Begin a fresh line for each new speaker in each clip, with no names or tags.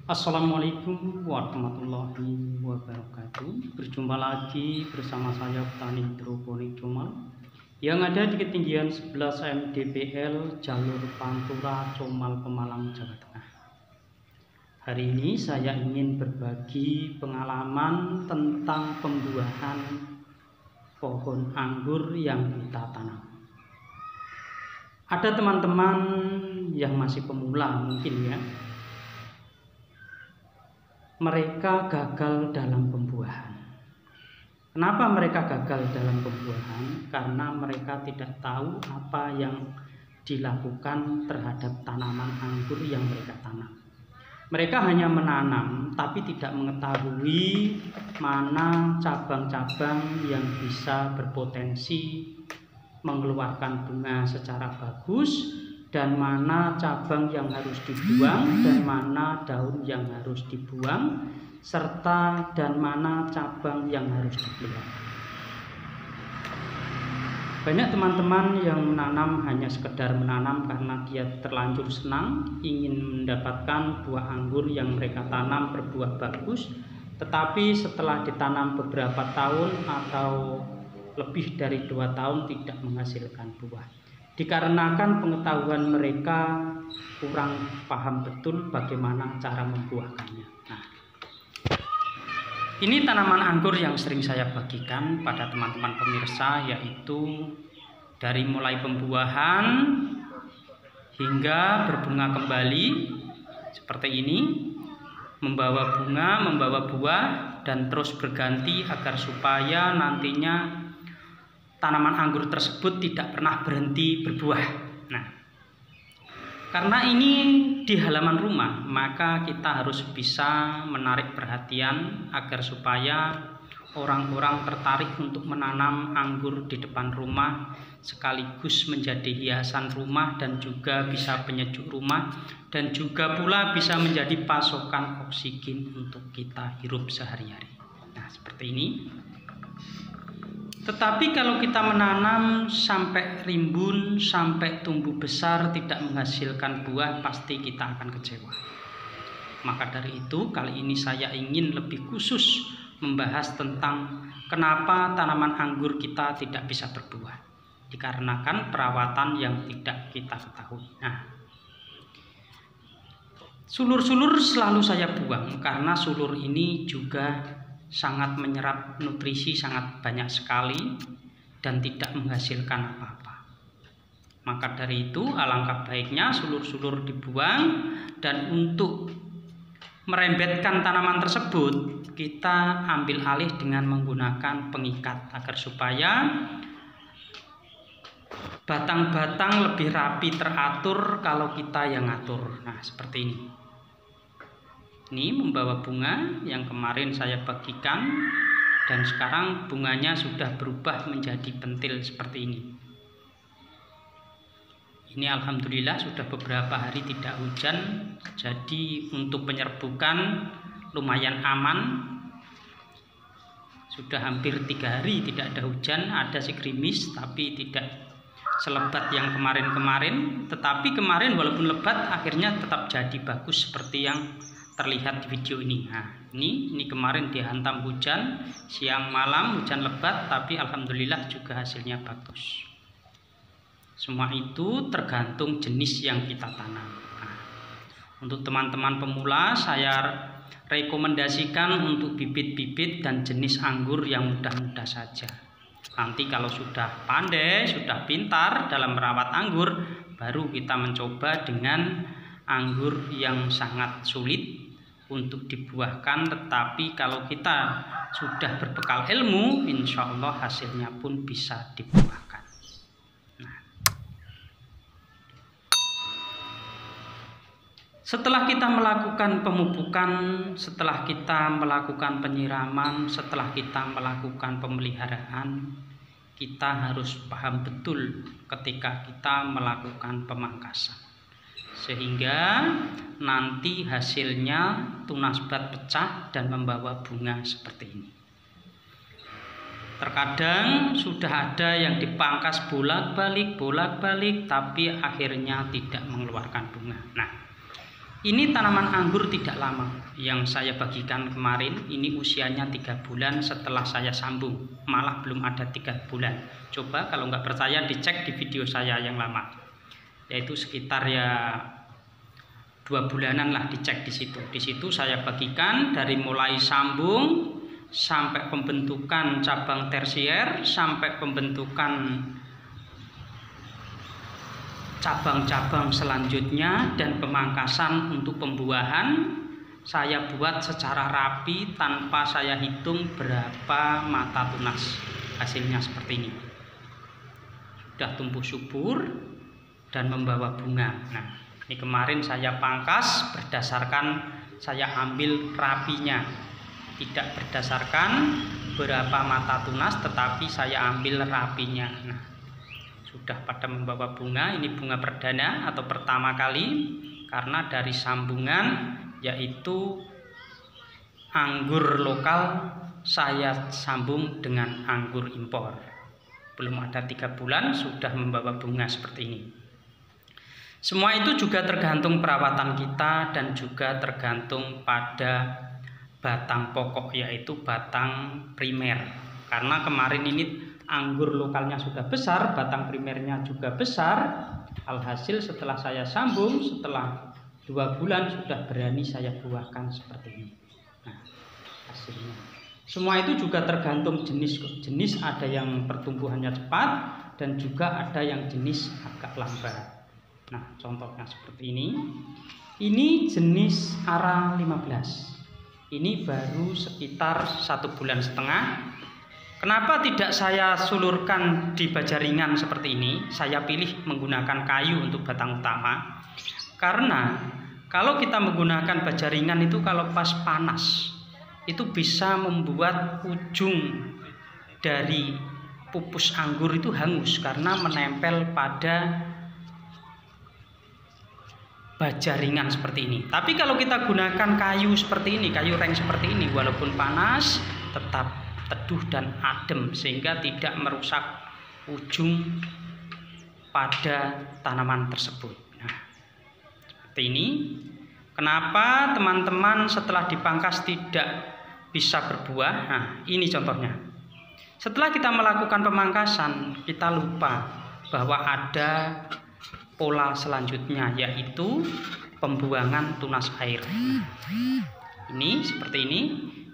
Assalamualaikum warahmatullahi wabarakatuh. Berjumpa lagi bersama saya petani hidroponik Comal yang ada di ketinggian 11 mdpl jalur Pantura Comal Pemalang, Jawa Tengah. Hari ini saya ingin berbagi pengalaman tentang pembuahan pohon anggur yang kita tanam. Ada teman-teman yang masih pemula mungkin ya, mereka gagal dalam pembuahan. Kenapa mereka gagal dalam pembuahan? Karena mereka tidak tahu apa yang dilakukan terhadap tanaman anggur yang mereka tanam. Mereka hanya menanam tapi tidak mengetahui mana cabang-cabang yang bisa berpotensi mengeluarkan bunga secara bagus, dan mana cabang yang harus dibuang dan mana daun yang harus dibuang, serta dan mana cabang yang harus dipelihara. Banyak teman-teman yang menanam hanya sekedar menanam karena dia terlanjur senang ingin mendapatkan buah anggur yang mereka tanam berbuah bagus, tetapi setelah ditanam beberapa tahun atau lebih dari 2 tahun tidak menghasilkan buah, dikarenakan pengetahuan mereka kurang paham betul bagaimana cara membuahkannya. Nah, ini tanaman anggur yang sering saya bagikan pada teman-teman pemirsa, yaitu dari mulai pembuahan hingga berbunga kembali seperti ini, membawa bunga, membawa buah, dan terus berganti agar supaya nantinya tanaman anggur tersebut tidak pernah berhenti berbuah. Nah, karena ini di halaman rumah, maka kita harus bisa menarik perhatian agar supaya orang-orang tertarik untuk menanam anggur di depan rumah, sekaligus menjadi hiasan rumah dan juga bisa penyejuk rumah, dan juga pula bisa menjadi pasokan oksigen untuk kita hirup sehari-hari. Nah, seperti ini. Tetapi kalau kita menanam sampai rimbun, sampai tumbuh besar, tidak menghasilkan buah, pasti kita akan kecewa. Maka dari itu, kali ini saya ingin lebih khusus membahas tentang kenapa tanaman anggur kita tidak bisa berbuah, dikarenakan perawatan yang tidak kita ketahui. Nah, sulur-sulur selalu saya buang karena sulur ini juga sangat menyerap nutrisi sangat banyak sekali dan tidak menghasilkan apa-apa. Maka dari itu alangkah baiknya sulur-sulur dibuang, dan untuk merembetkan tanaman tersebut kita ambil alih dengan menggunakan pengikat agar supaya batang-batang lebih rapi teratur kalau kita yang ngatur. Nah, seperti ini. Ini membawa bunga yang kemarin saya bagikan, dan sekarang bunganya sudah berubah menjadi pentil seperti ini. Ini alhamdulillah sudah beberapa hari tidak hujan, jadi untuk penyerbukan lumayan aman. Sudah hampir 3 hari tidak ada hujan, ada sih gerimis tapi tidak selebat yang kemarin-kemarin. Tetapi kemarin walaupun lebat akhirnya tetap jadi bagus seperti yang terlihat di video ini. Nah, ini kemarin dihantam hujan siang malam, hujan lebat, tapi alhamdulillah juga hasilnya bagus. Semua itu tergantung jenis yang kita tanam. Nah, untuk teman-teman pemula saya rekomendasikan untuk bibit-bibit dan jenis anggur yang mudah-mudah saja. Nanti kalau sudah pandai, sudah pintar dalam merawat anggur, baru kita mencoba dengan anggur yang sangat sulit untuk dibuahkan. Tetapi kalau kita sudah berbekal ilmu, insya Allah hasilnya pun bisa dibuahkan. Nah, setelah kita melakukan pemupukan, setelah kita melakukan penyiraman, setelah kita melakukan pemeliharaan, kita harus paham betul ketika kita melakukan pemangkasan, sehingga nanti hasilnya tunasbat pecah dan membawa bunga seperti ini. Terkadang sudah ada yang dipangkas bolak-balik, tapi akhirnya tidak mengeluarkan bunga. Nah, Ini tanaman anggur tidak lama yang saya bagikan kemarin. Ini usianya 3 bulan setelah saya sambung, malah belum ada 3 bulan. Coba kalau nggak percaya dicek di video saya yang lama, yaitu sekitar ya 2 bulanan lah, dicek di situ. Di situ saya bagikan dari mulai sambung sampai pembentukan cabang tersier, sampai pembentukan cabang-cabang selanjutnya, dan pemangkasan untuk pembuahan. Saya buat secara rapi tanpa saya hitung berapa mata tunas. Hasilnya seperti ini. Sudah tumbuh subur dan membawa bunga. Nah, ini kemarin saya pangkas berdasarkan saya ambil rapinya, tidak berdasarkan berapa mata tunas, tetapi saya ambil rapinya. Nah, sudah pada membawa bunga. Ini bunga perdana atau pertama kali, karena dari sambungan yaitu anggur lokal saya sambung dengan anggur impor. Belum ada 3 bulan sudah membawa bunga seperti ini. Semua itu juga tergantung perawatan kita dan juga tergantung pada batang pokok, yaitu batang primer. Karena kemarin ini anggur lokalnya sudah besar, batang primernya juga besar. Alhasil setelah saya sambung, setelah 2 bulan sudah berani saya buahkan seperti ini. Nah, hasilnya. Semua itu juga tergantung jenis. Ada yang pertumbuhannya cepat dan juga ada yang jenis agak lambat. Nah, contohnya seperti ini. Ini jenis Ara 15. Ini baru sekitar 1,5 bulan. Kenapa tidak saya sulurkan di baja ringan seperti ini? Saya pilih menggunakan kayu untuk batang utama. Karena kalau kita menggunakan baja ringan itu kalau pas panas, itu bisa membuat ujung dari pupus anggur itu hangus karena menempel pada baja ringan seperti ini. Tapi kalau kita gunakan kayu seperti ini, kayu reng seperti ini, walaupun panas tetap teduh dan adem sehingga tidak merusak ujung pada tanaman tersebut. Nah, seperti ini. Kenapa teman-teman setelah dipangkas tidak bisa berbuah? Nah, ini contohnya. Setelah kita melakukan pemangkasan, kita lupa bahwa ada pola selanjutnya, yaitu pembuangan tunas air. Ini seperti ini.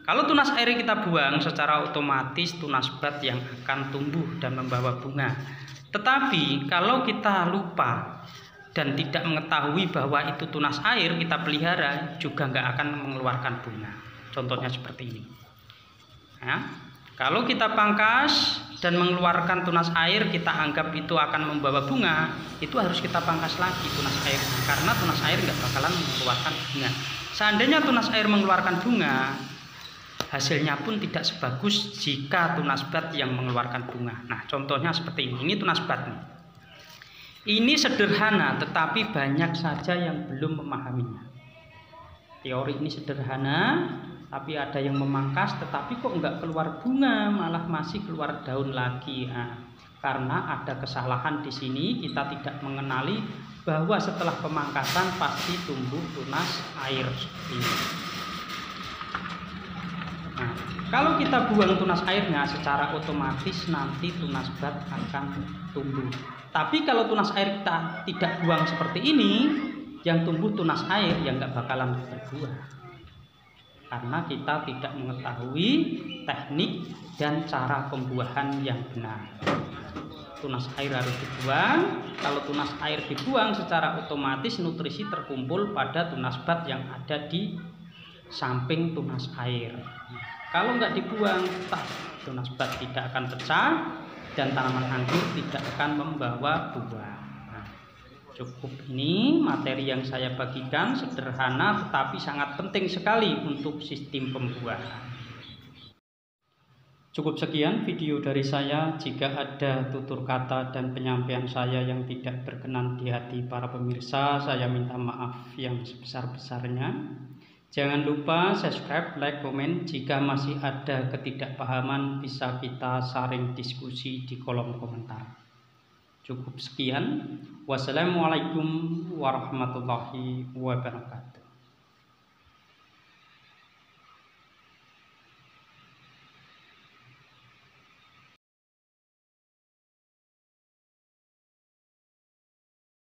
Kalau tunas air kita buang, secara otomatis tunas bat yang akan tumbuh dan membawa bunga. Tetapi kalau kita lupa dan tidak mengetahui bahwa itu tunas air, kita pelihara juga nggak akan mengeluarkan bunga. Contohnya seperti ini. Nah, kalau kita pangkas dan mengeluarkan tunas air, kita anggap itu akan membawa bunga, itu harus kita pangkas lagi tunas air, karena tunas air nggak bakalan mengeluarkan bunga. Seandainya tunas air mengeluarkan bunga, hasilnya pun tidak sebagus jika tunas bat yang mengeluarkan bunga. Nah, contohnya seperti ini. Ini tunas bat nih. Ini sederhana, tetapi banyak saja yang belum memahaminya. Teori ini sederhana, tapi ada yang memangkas, tetapi kok nggak keluar bunga, malah masih keluar daun lagi. Nah, karena ada kesalahan di sini, kita tidak mengenali bahwa setelah pemangkasan pasti tumbuh tunas air seperti ini. Nah, kalau kita buang tunas airnya, secara otomatis nanti tunas bat akan tumbuh. Tapi kalau tunas air kita tidak buang seperti ini, yang tumbuh tunas air yang nggak bakalan berbuah. Karena kita tidak mengetahui teknik dan cara pembuahan yang benar. Tunas air harus dibuang. Kalau tunas air dibuang, secara otomatis nutrisi terkumpul pada tunas bat yang ada di samping tunas air. Kalau nggak dibuang, tunas bat tidak akan pecah dan tanaman anggur tidak akan membawa buah. Nah, cukup ini materi yang saya bagikan, sederhana tetapi sangat penting sekali untuk sistem pembuahan. Cukup sekian video dari saya. Jika ada tutur kata dan penyampaian saya yang tidak berkenan di hati para pemirsa, saya minta maaf yang sebesar-besarnya. Jangan lupa subscribe, like, komen. Jika masih ada ketidakpahaman, bisa kita saring diskusi di kolom komentar. Cukup sekian. Wassalamualaikum warahmatullahi wabarakatuh.